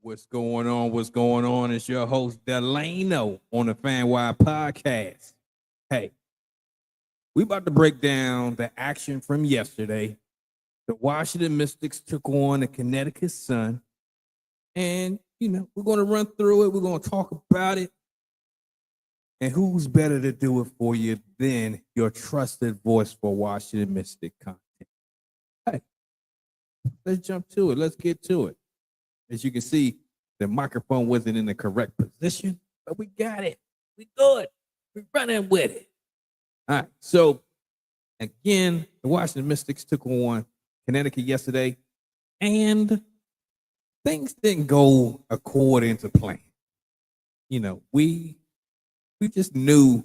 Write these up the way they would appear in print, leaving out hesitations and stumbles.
What's going on? What's going on? It's your host Delano on the FanWide Podcast. Hey, we about to break down the action from yesterday. The Washington Mystics took on the Connecticut Sun, and we're going to run through it. We're going to talk about it, and who's better to do it for you than your trusted voice for Washington Mystic content? Hey, let's jump to it. Let's get to it. As you can see, the microphone wasn't in the correct position, but we got it. We good. We're running with it. All right. So, again, the Washington Mystics took on Connecticut yesterday, and things didn't go according to plan. We just knew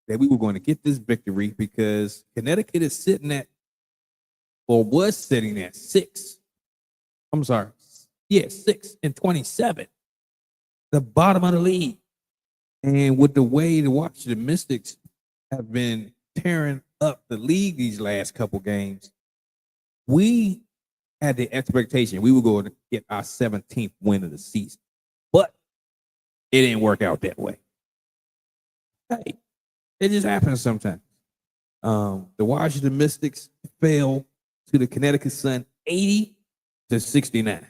that we were going to get this victory because Connecticut is sitting at, or was sitting at 6. I'm sorry. Yeah, 6-27, the bottom of the league. And with the way the Washington Mystics have been tearing up the league these last couple games, we had the expectation we were going to get our 17th win of the season. But it didn't work out that way. Hey, it just happens sometimes. The Washington Mystics fell to the Connecticut Sun 80-69.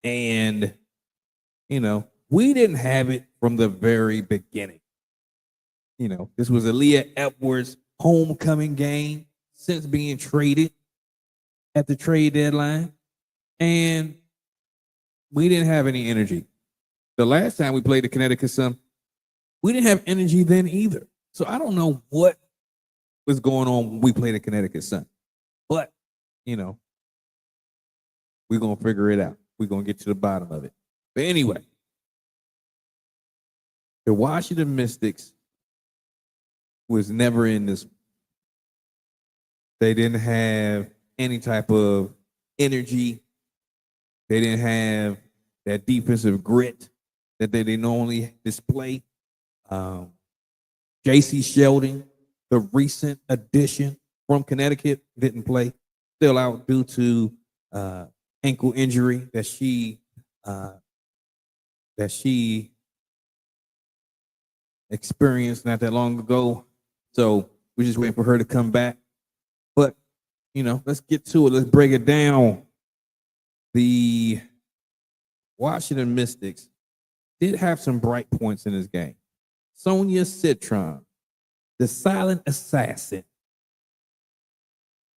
And, we didn't have it from the very beginning. This was Aaliyah Edwards' homecoming game since being traded at the trade deadline. And we didn't have any energy. The last time we played the Connecticut Sun, we didn't have energy then either. So I don't know what was going on when we played the Connecticut Sun. But, we're going to figure it out. We're going to get to the bottom of it. But anyway, the Washington Mystics was never in this. They didn't have any type of energy. They didn't have that defensive grit that they normally display. J.C. Sheldon, the recent addition from Connecticut, didn't play. Still out due to ankle injury that she experienced not that long ago. So we're just waiting for her to come back. But let's get to it. Let's break it down. The Washington Mystics did have some bright points in this game. Sonia Citron, the silent assassin,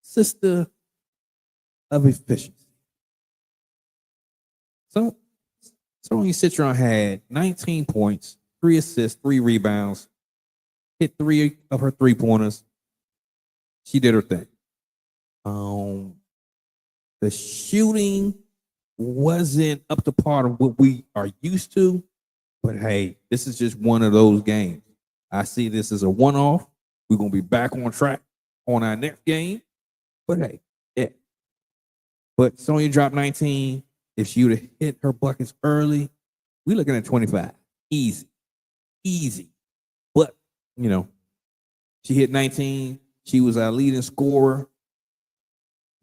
sister of efficiency. So Sonia Citron had 19 points, 3 assists, 3 rebounds, hit 3 of her 3-pointers. She did her thing. The shooting wasn't up to par of what we are used to, but hey, this is just one of those games. I see this as a one-off. We're going to be back on track on our next game. But hey, yeah. But Sonia dropped 19. If she would have hit her buckets early, we're looking at 25. Easy. But, she hit 19. She was our leading scorer.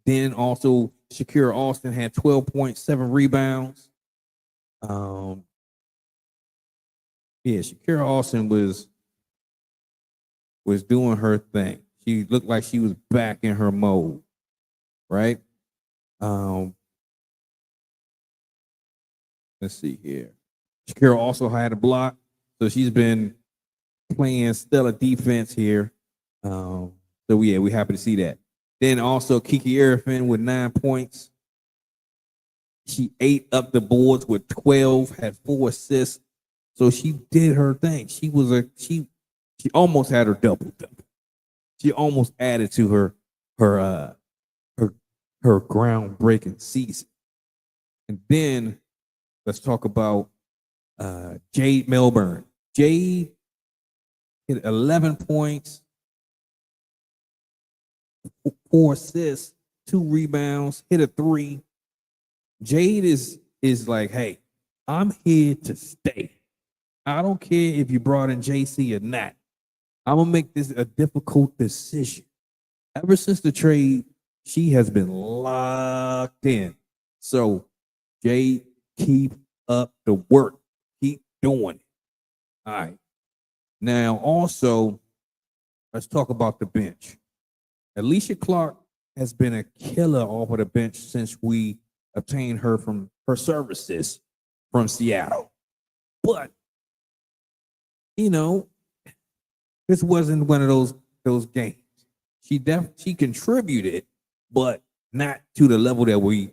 Then also, Shakira Austin had 12.7 rebounds. Shakira Austin was doing her thing. She looked like she was back in her mode, right? Let's see here. Shakira also had a block, so she's been playing stellar defense here. We're happy to see that. Then also Kiki Arifin with 9 points. She ate up the boards with 12, had 4 assists. So she did her thing. She almost had her double-double. She almost added to her groundbreaking season. And then let's talk about Jade Melbourne. Jade hit 11 points, 4 assists, 2 rebounds, hit a 3. Jade is like, hey, I'm here to stay. I don't care if you brought in JC or not. I'm going to make this a difficult decision. Ever since the trade, she has been locked in. So, Jade, keep up the work. Keep doing it. All right. Now, also, let's talk about the bench. Alicia Clark has been a killer off of the bench since we obtained her from her services from Seattle. But, you know, this wasn't one of those games. She contributed, but not to the level that we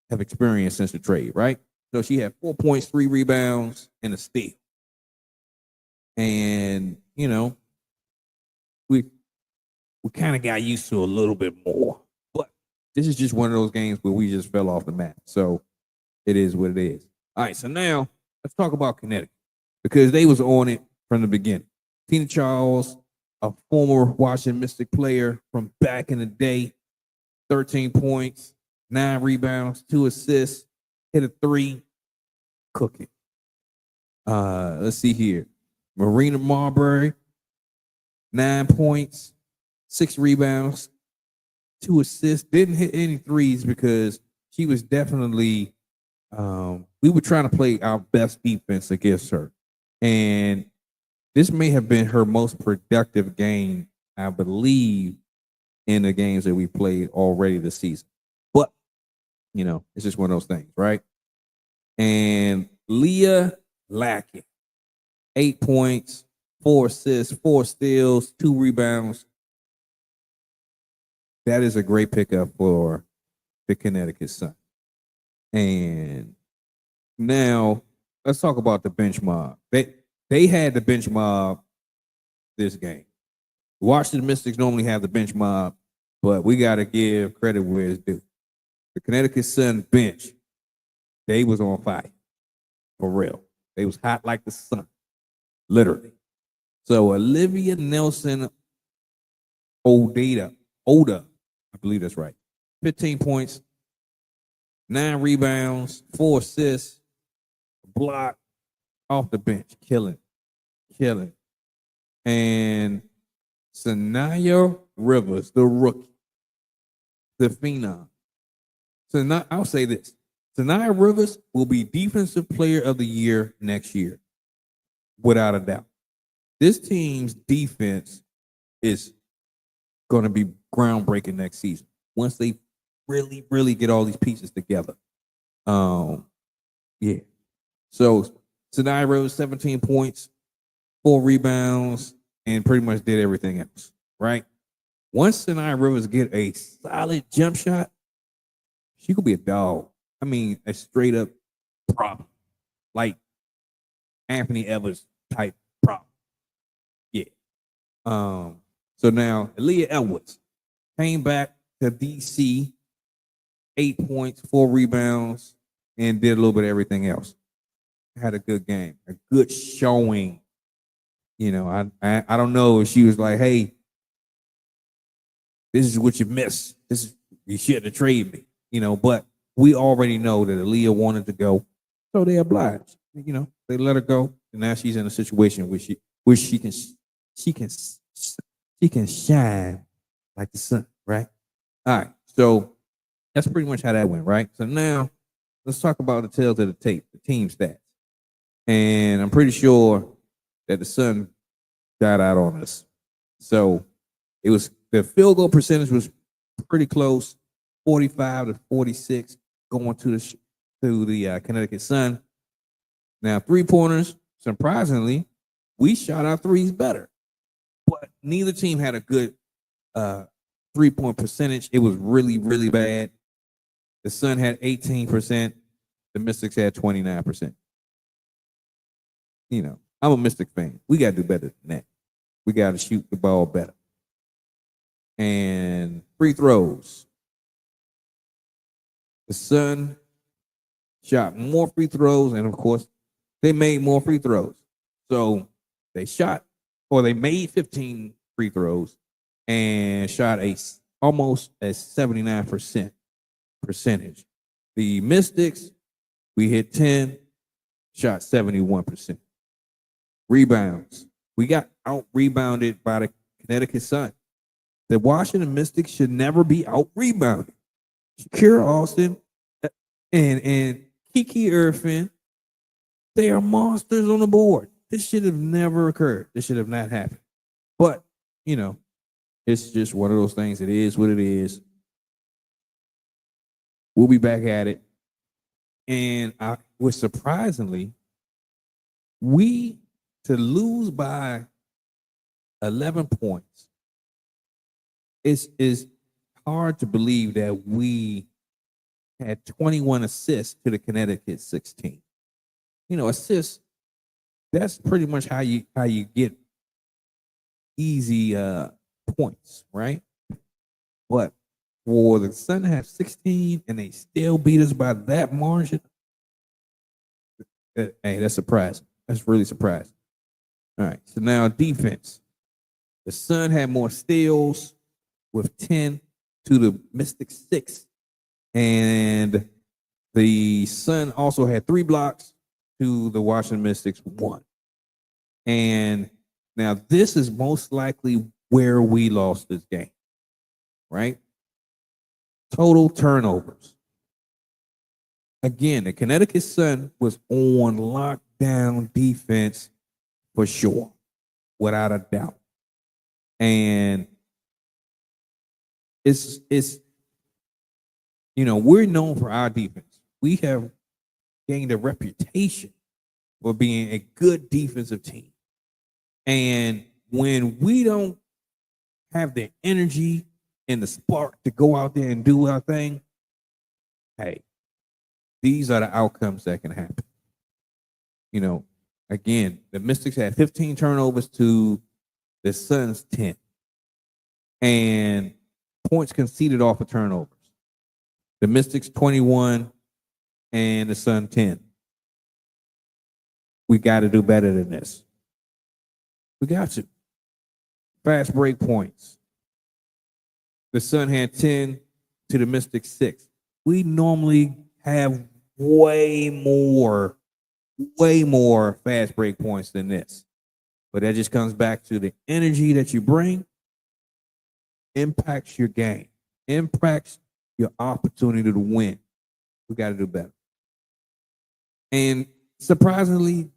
have experienced since the trade, right? So she had 4 points, 3 rebounds, and a steal. And, you know, we kind of got used to a little bit more. But this is just one of those games where we just fell off the map. So it is what it is. All right, so now let's talk about Connecticut because they was on it from the beginning. Tina Charles, a former Washington Mystic player from back in the day, 13 points, 9 rebounds, 2 assists, hit a 3, cooking. Let's see here. Marina Marbury, 9 points, 6 rebounds, 2 assists. Didn't hit any threes because she was definitely we were trying to play our best defense against her. And this may have been her most productive game, I believe, in the games that we played already this season. But, you know, it's just one of those things, right? And Leah Lackett, 8 points, 4 assists, 4 steals, 2 rebounds. That is a great pickup for the Connecticut Sun. And now let's talk about the bench mob. They had the bench mob this game. Washington Mystics normally have the bench mob, but we got to give credit where it's due. The Connecticut Sun bench, they was on fire, for real. They was hot like the sun, literally. So Olivia Nelson Oda, I believe that's right, 15 points, 9 rebounds, 4 assists, block, off the bench, killing. And Saniya Rivers, the rookie, the phenom. So I'll say this. Saniya Rivers will be Defensive Player of the Year next year, without a doubt. This team's defense is going to be groundbreaking next season once they really, really get all these pieces together. Yeah. So Saniya Rivers, 17 points, 4 rebounds, and pretty much did everything else, right? Once Saniya Rivers get a solid jump shot, she could be a dog. I mean, a straight up problem, like Anthony Evers type problem. Yeah. So now Aaliyah Edwards came back to DC, 8 points, 4 rebounds, and did a little bit of everything else. Had a good game, a good showing. You know, I don't know if she was like, hey, this is what you missed. You shouldn't have traded me, you know, but we already know that Aaliyah wanted to go, so they obliged. You know, they let her go, and now she's in a situation where she can shine like the sun, right? All right, so that's pretty much how that went, right? So now let's talk about the tails of the tape, the team stats. And I'm pretty sure that the Sun got out on us. So it was the field goal percentage was pretty close, 45 to 46, going to the Connecticut Sun. Now 3-pointers, surprisingly, we shot our threes better, but neither team had a good 3-point percentage. It was really, really bad. The Sun had 18%. The Mystics had 29%. You know, I'm a Mystic fan. We got to do better than that. We got to shoot the ball better. And free throws. The Sun shot more free throws, and of course, they made more free throws. So they made 15 free throws and shot almost a 79% percentage. The Mystics, we hit 10, shot 71%. Rebounds. We got out-rebounded by the Connecticut Sun. The Washington Mystics should never be out-rebounded. Shakira Austin and Kiki Irfin They are monsters on the board. This should have never occurred. This should have not happened. But, you know, it's just one of those things. It is what it is. We'll be back at it. And I was surprisingly, to lose by 11 points, it's hard to believe that we had 21 assists to the Connecticut 16. You know, assists, that's pretty much how you get easy points, right? But for the Sun to have 16 and they still beat us by that margin, hey, that's surprising. That's really surprising. All right, so now defense. The Sun had more steals with 10 to the Mystics 6. And the Sun also had 3 blocks to the Washington Mystics 1. And now this is most likely where we lost this game, right? Total turnovers. Again, the Connecticut Sun was on lockdown defense for sure, without a doubt. And it's you know, we're known for our defense. We have gained a reputation for being a good defensive team. And when we don't have the energy and the spark to go out there and do our thing, hey, these are the outcomes that can happen. You know, again, the Mystics had 15 turnovers to the Suns 10. And points conceded off of turnovers. The Mystics 21 and the Sun 10. We got to do better than this. We got to. Fast break points. The Sun had 10 to the Mystics 6. We normally have way more fast break points than this. But that just comes back to the energy that you bring impacts your game, impacts your opportunity to win. We got to do better. And surprisingly,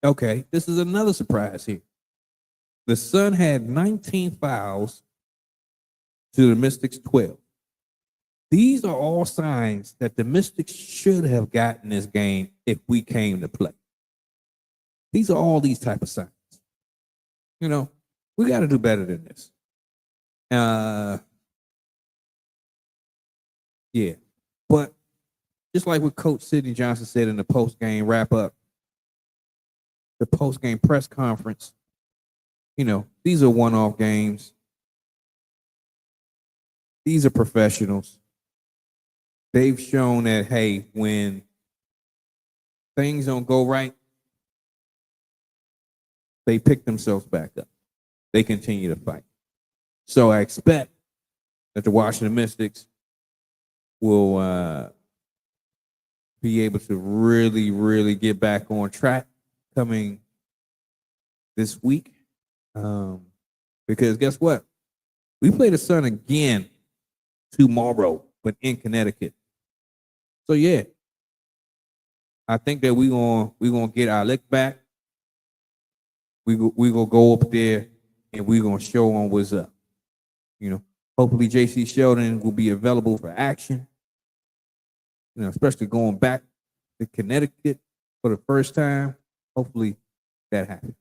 okay, this is another surprise here. The Sun had 19 fouls to the Mystics 12. These are all signs that the Mystics should have gotten this game if we came to play. These are all these type of signs. You know, we got to do better than this. Yeah, but just like what Coach Sidney Johnson said in the post-game wrap-up, the post-game press conference, you know, these are one-off games. These are professionals. They've shown that, hey, when things don't go right, they pick themselves back up. They continue to fight. So I expect that the Washington Mystics will be able to really get back on track coming this week. Because guess what? We play the Sun again tomorrow, but in Connecticut. So yeah, I think that we're gonna get our lick back. We gonna go up there and we're gonna show them what's up. You know, hopefully JC Sheldon will be available for action. You know, especially going back to Connecticut for the first time. Hopefully that happens.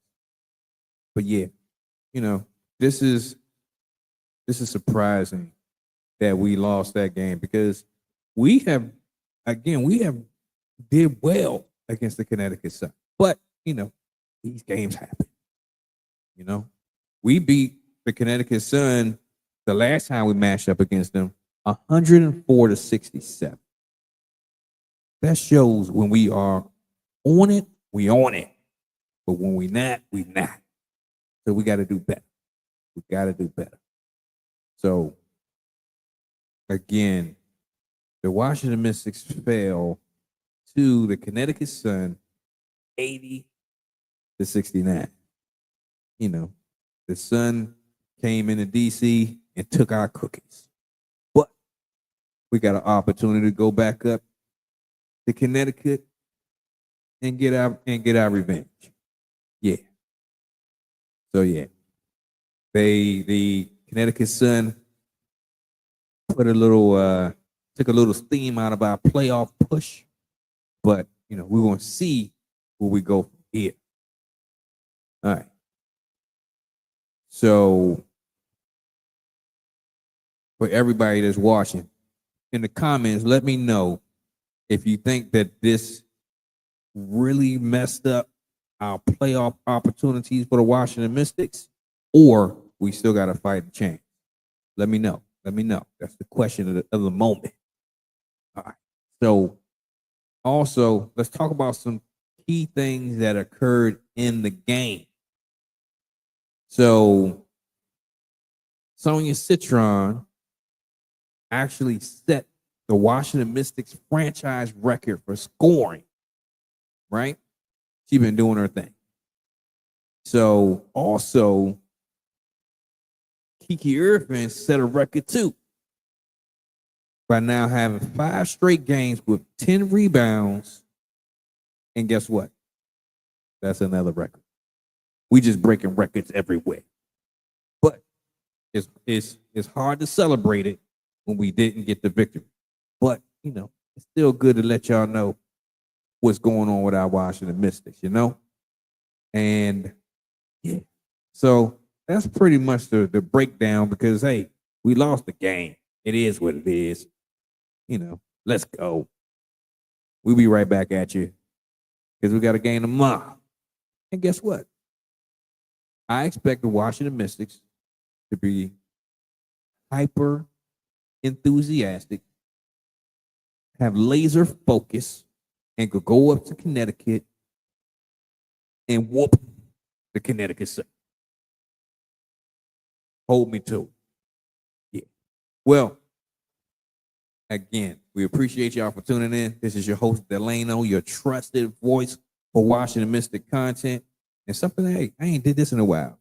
But yeah, you know, this is surprising that we lost that game because we have did well against the Connecticut Sun. But, you know, these games happen. You know, we beat the Connecticut Sun the last time we matched up against them 104-67. That shows when we are on it, we on it. But when we not, we not. So we got to do better. We got to do better. So, again, the Washington Mystics fell to the Connecticut Sun 80-69. You know, the Sun came into DC and took our cookies. But we got an opportunity to go back up to Connecticut and get our revenge. Yeah. So yeah, the Connecticut Sun took a little steam out of our playoff push, but we're gonna see where we go from here. All right. So for everybody that's watching, in the comments, let me know if you think that this really messed up our playoff opportunities for the Washington Mystics, or we still got to fight the chance. Let me know. Let me know. That's the question of the moment. All right. So also, let's talk about some key things that occurred in the game. So Sonia Citron actually set the Washington Mystics franchise record for scoring, right? She's been doing her thing. So also, Kiki Irvin set a record too by now having 5 straight games with 10 rebounds. And guess what? That's another record. We just breaking records everywhere. But it's hard to celebrate it when we didn't get the victory. But, it's still good to let y'all know what's going on with our Washington Mystics, And yeah. So that's pretty much the breakdown because, hey, we lost the game. It is what it is. Let's go. We'll be right back at you because we got a game tomorrow. And guess what? I expect the Washington Mystics to be hyper enthusiastic, have laser focus, and could go up to Connecticut and whoop the Connecticut Sun. Hold me to it. Yeah. Well, again, we appreciate y'all for tuning in. This is your host, Delano, your trusted voice for Washington Mystic content. And something, hey, I ain't did this in a while.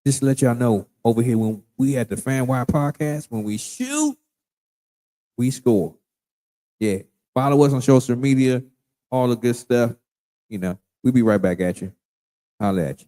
Just to let y'all know, over here when we at the Fan Wire Podcast, when we shoot, we score. Yeah. Follow us on social media, all the good stuff. We'll be right back at you. Holla at you.